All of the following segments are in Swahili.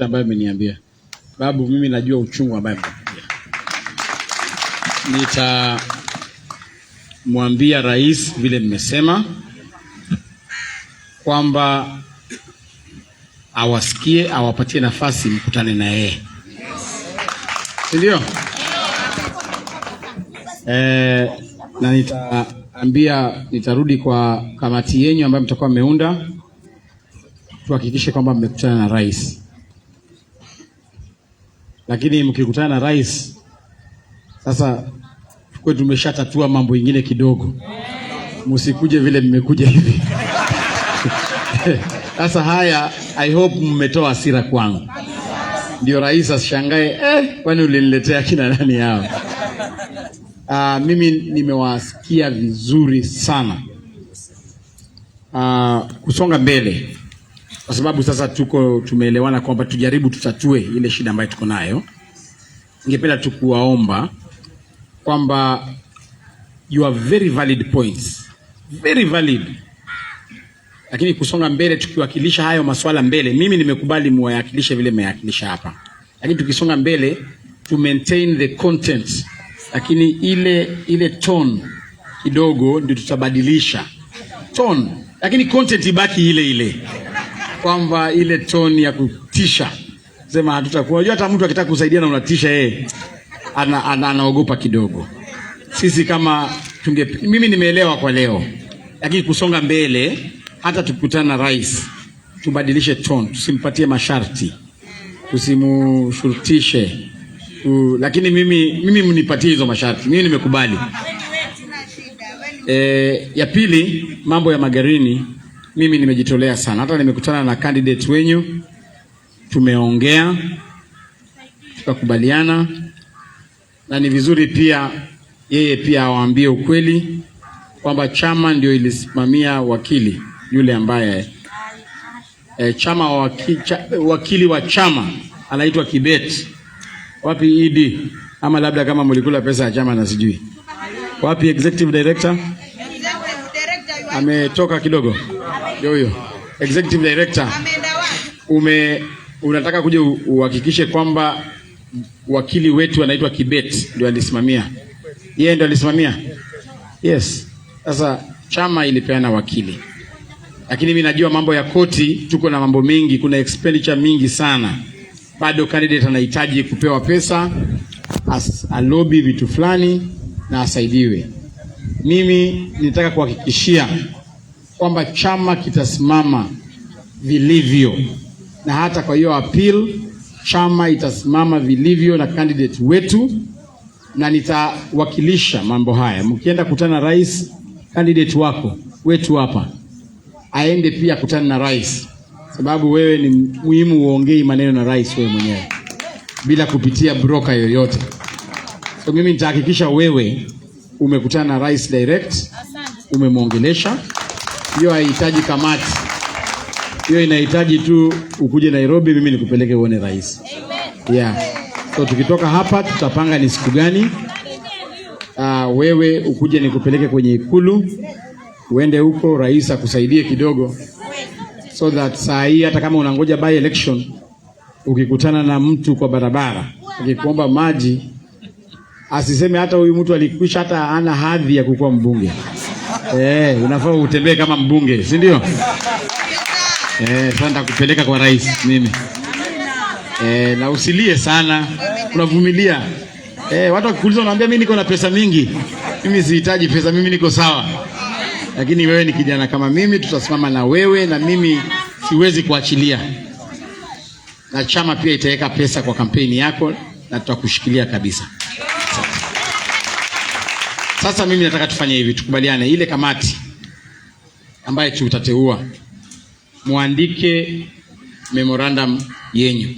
ambaye ameniambia babu, mimi najua uchungu ambaye mtapitia. Nitamwambia rais vile nimesema kwamba awasikie, awapatie nafasi mkutane na yeye. Ndio? Na nitarudi kwa kamati yenu ambayo mtakuwa mmeunda, tuhakikishe kwamba mmekutana na rais. Lakini mkikutana na rais sasa tukue tumeshatatua mambo mengine kidogo. Msikuje vile mmekuja hivi. Sasa haya, I hope mmetoa hasira kwangu. Ndio rais asishangae, kwani uliniletea kina nani hao? Mimi nimewasikia vizuri sana. Kusonga mbele, kwa sababu sasa tumeelewana kwamba tujaribu tutatue ile shida ambayo tuko nayo. Ningependa tu kuwaomba kwamba you are very valid points, very valid. Lakini kusonga mbele, tukiwakilisha hayo masuala mbele, mimi nimekubali muwakilishe vile mmewakilisha hapa. Lakini tukisonga mbele, to maintain the content, lakini ile tone kidogo ndio tutabadilisha tone, lakini content ibaki ile ile, kwamba ile tone ya kutisha sema hatutakuwa. Unajua hata mtu akitaka kusaidia na unatisha yeye anaogopa kidogo. Sisi kama mimi nimeelewa kwa leo, lakini kusonga mbele, hata tukutana na rais tubadilishe tone, tusimpatie masharti, tusimushurutishe. Lakini mimi mnipatie hizo masharti, mimi nimekubali. Ya pili, mambo ya magarini, mimi nimejitolea sana. Hata nimekutana na candidate wenyu, tumeongea, tukakubaliana, na ni vizuri pia yeye pia awaambie ukweli kwamba chama ndio ilisimamia wakili yule ambaye chama wakili wa chama anaitwa Kibet. Wapi ED? Ama labda kama mlikula pesa ya chama na sijui. Wapi executive director? Ametoka kidogo. Huyo executive director. Unataka kuja uhakikishe kwamba wakili wetu anaitwa Kibet ndio alisimamia. Yeye ndio alisimamia? Yes. Sasa chama ilipeana wakili. Lakini mimi najua mambo ya koti, tuko na mambo mengi, kuna expenditure mingi sana. Bado candidate anahitaji kupewa pesa, alobi vitu fulani na asaidiwe. Mimi nitaka kuhakikishia kwamba chama kitasimama vilivyo, na hata kwa hiyo appeal chama itasimama vilivyo na candidate wetu, na nitawakilisha mambo haya. Mkienda kutana na rais, candidate wako wetu hapa aende pia kutana na rais, sababu wewe ni muhimu uongei maneno na rais wewe mwenyewe bila kupitia broker yoyote. So mimi nitahakikisha wewe umekutana na rais direct, umemwongelesha. Hiyo haihitaji kamati, hiyo inahitaji tu ukuje Nairobi, mimi nikupeleke uone rais. Yeah. So tukitoka hapa tutapanga ni siku gani, wewe ukuje nikupeleke kwenye ikulu, uende huko rais akusaidie kidogo, so that saa hii hata kama unangoja by election, ukikutana na mtu kwa barabara ukikuomba maji, asiseme hata huyu mtu alikwisha hata hana hadhi ya kukuwa mbunge. Unafaa utembee kama mbunge, si ndio? Sasa nitakupeleka kwa rais mimi. Na usilie sana, unavumilia. Watu wakikuuliza unaambia mimi niko na pesa mingi. Mimi sihitaji pesa, mimi niko sawa. Lakini wewe ni kijana kama mimi, tutasimama na wewe, na mimi siwezi kuachilia. Na chama pia itaweka pesa kwa kampeni yako na tutakushikilia kabisa. Sasa mimi nataka tufanye hivi, tukubaliane ile kamati ambaye tutateua, muandike memorandum yenyu.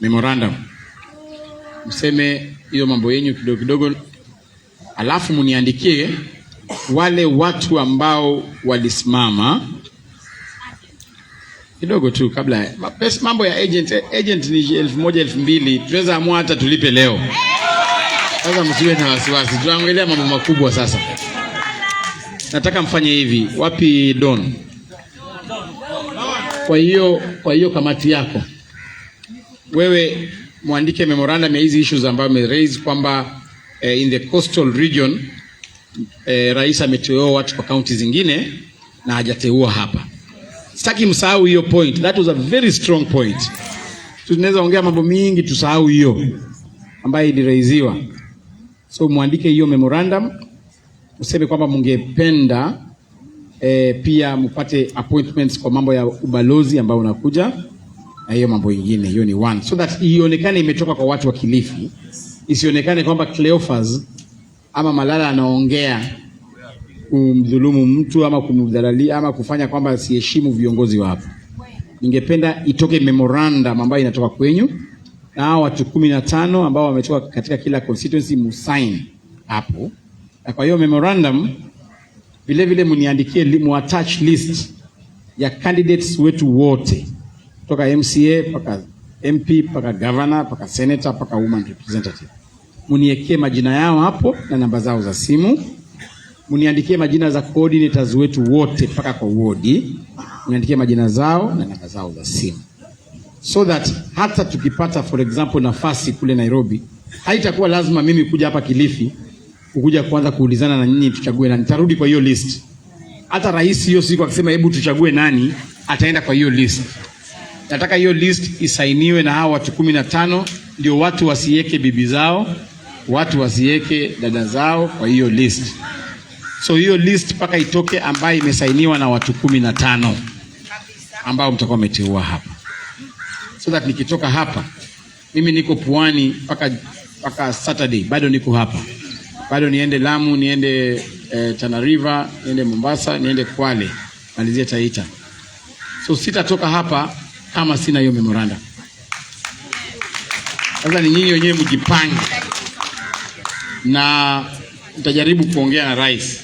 Memorandum. Mseme hiyo mambo yenyu kidogo kidogo, alafu muniandikie wale watu ambao walisimama kidogo tu kabla. Mambo ya agent ni 1,000 2,000, tunaweza amua hata tulipe leo. Sasa msiwe na wasiwasi, tunaongelea mambo makubwa sasa. Nataka mfanye hivi. Wapi Don? Kwa hiyo kamati yako wewe muandike memorandum ya hizi issues ambayo raise kwamba in the coastal region rais ameteua watu kwa county zingine na hajateua hapa. Sitaki msahau hiyo point. That was a very strong point. Tunaweza ongea mambo mingi tusahau hiyo ambayo iliraiziwa. So muandike hiyo memorandum, useme kwamba mungependa pia mpate appointments kwa mambo ya ubalozi ambao unakuja na hiyo mambo mengine. Hiyo ni one, so that ionekane imetoka kwa watu wa Kilifi, isionekane kwamba Cleophas ama Malala anaongea kumdhulumu mtu ama kumdhalilia ama kufanya kwamba asiheshimu viongozi wa hapo. Ningependa itoke memorandum ambayo inatoka kwenyu na hao watu 15 ambao wametoka katika kila constituency musign hapo. Na kwa hiyo memorandum vile vile mniandikie muattach list ya candidates wetu wote kutoka MCA paka MP paka governor paka senator paka woman representative. Muniekee majina yao hapo na namba zao za simu. Muniandikie majina za coordinators wetu wote paka kwa wodi. Muniandikie majina zao na namba zao za simu. So that hata tukipata for example nafasi kule Nairobi, haitakuwa lazima mimi kuja hapa Kilifi kukuja kuanza kuulizana na nyinyi tuchague nani. Tarudi kwa hiyo list. Hata rais hiyo siku akisema hebu tuchague nani, ataenda kwa hiyo list. Nataka hiyo list isainiwe na hao watu 15, ndio watu wasiweke bibi zao, watu wasiweke dada zao kwa hiyo list. So hiyo list paka itoke ambayo imesainiwa na watu 15 ambao mtakuwa mmeteua hapa. So that nikitoka hapa, mimi niko Pwani paka Saturday, bado niko hapa. Bado niende Lamu, niende Tana River, niende Mombasa, niende Kwale, malizie Taita. So sitatoka hapa kama sina hiyo memorandum. Sasa ni nyinyi wenyewe mjipange. Na nitajaribu kuongea na rais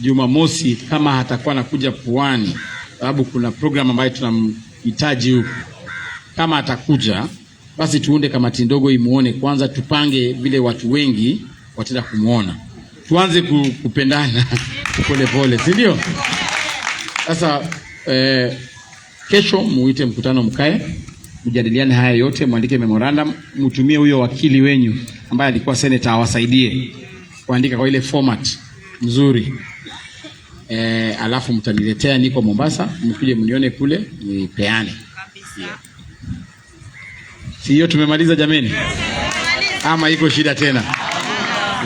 Jumamosi kama hatakuwa nakuja Pwani, sababu kuna program ambayo tunamhitaji huko. Kama atakuja, basi tuunde kamati ndogo imuone kwanza, tupange vile watu wengi wataenda kumuona. Tuanze kupendana pole pole, si ndio? Sasa kesho muite mkutano, mkae mjadiliane haya yote, muandike memorandum, mtumie huyo wakili wenyu ambaye alikuwa senator awasaidie kuandika kwa ile format nzuri. Alafu mtaniletea, niko Mombasa, mkuje mnione kule nipeane. Si hiyo tumemaliza jameni? Ama iko shida tena?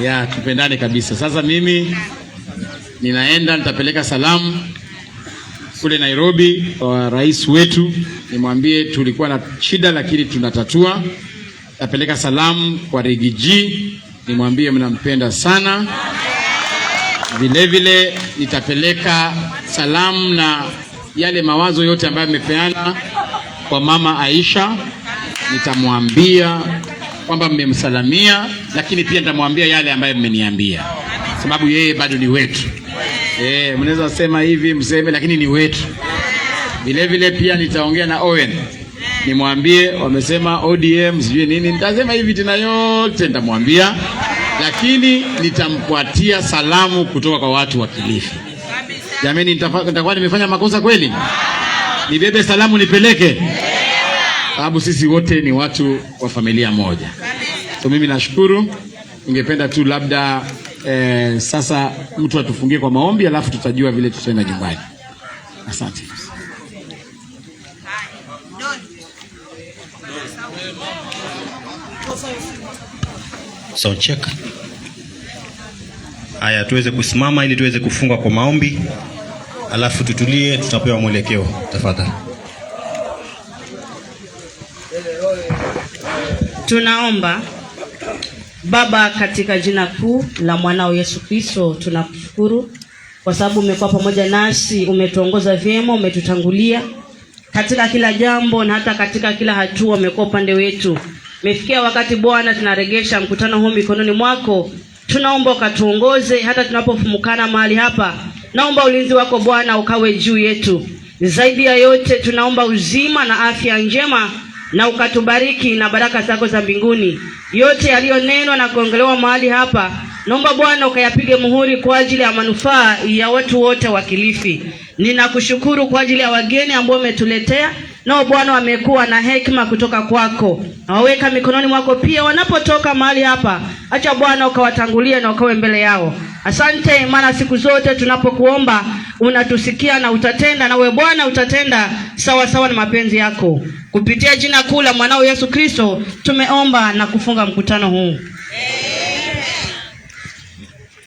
Ya, tupendane kabisa. Sasa mimi ninaenda, nitapeleka salamu kule Nairobi kwa rais wetu, nimwambie tulikuwa na shida lakini tunatatua. Nitapeleka salamu kwa Rigiji, nimwambie mnampenda sana. Vile vile nitapeleka salamu na yale mawazo yote ambayo amepeana kwa mama Aisha, nitamwambia kwamba mmemsalamia, lakini pia nitamwambia yale ambayo mmeniambia, sababu yeye bado ni wetu. Mnaweza sema hivi mseme, lakini ni wetu. Vile vile pia nitaongea na Owen, nimwambie wamesema ODM sijui nini, nitasema hivi tena yote nitamwambia, lakini nitampatia salamu kutoka kwa watu wa Kilifi. Jamani, nitakuwa nimefanya makosa kweli? Nibebe salamu nipeleke? Sababu sisi wote ni watu wa familia moja. So mimi nashukuru. Ningependa tu labda sasa mtu atufungie kwa maombi, alafu tutajua vile tutaenda nyumbani. Asante. So check. Haya, tuweze kusimama ili tuweze kufunga kwa maombi. Alafu tutulie, tutapewa mwelekeo. Tafadhali. Tunaomba. Baba, katika jina kuu la mwanao Yesu Kristo, tunakushukuru kwa sababu umekuwa pamoja nasi, umetuongoza vyema, umetutangulia katika kila jambo na hata katika kila hatua umekuwa upande wetu. Mefikia wakati Bwana tunaregesha mkutano huu mikononi mwako. Tunaomba ukatuongoze hata tunapofumukana mahali hapa. Naomba ulinzi wako Bwana ukawe juu yetu. Zaidi ya yote tunaomba uzima na afya njema, na ukatubariki na baraka zako za mbinguni. Yote yaliyonenwa na kuongelewa mahali hapa, naomba Bwana ukayapige muhuri kwa ajili ya manufaa ya watu wote wa Kilifi. Ninakushukuru kwa ajili ya wageni ambao umetuletea, nao Bwana wamekuwa na hekima kutoka kwako, na waweka mikononi mwako pia wanapotoka mahali hapa. Acha Bwana ukawatangulie na ukawe mbele yao. Asante, maana siku zote tunapokuomba unatusikia na utatenda, na wewe Bwana utatenda sawa sawa na mapenzi yako. Kupitia jina kuu la mwanao Yesu Kristo tumeomba na kufunga mkutano huu.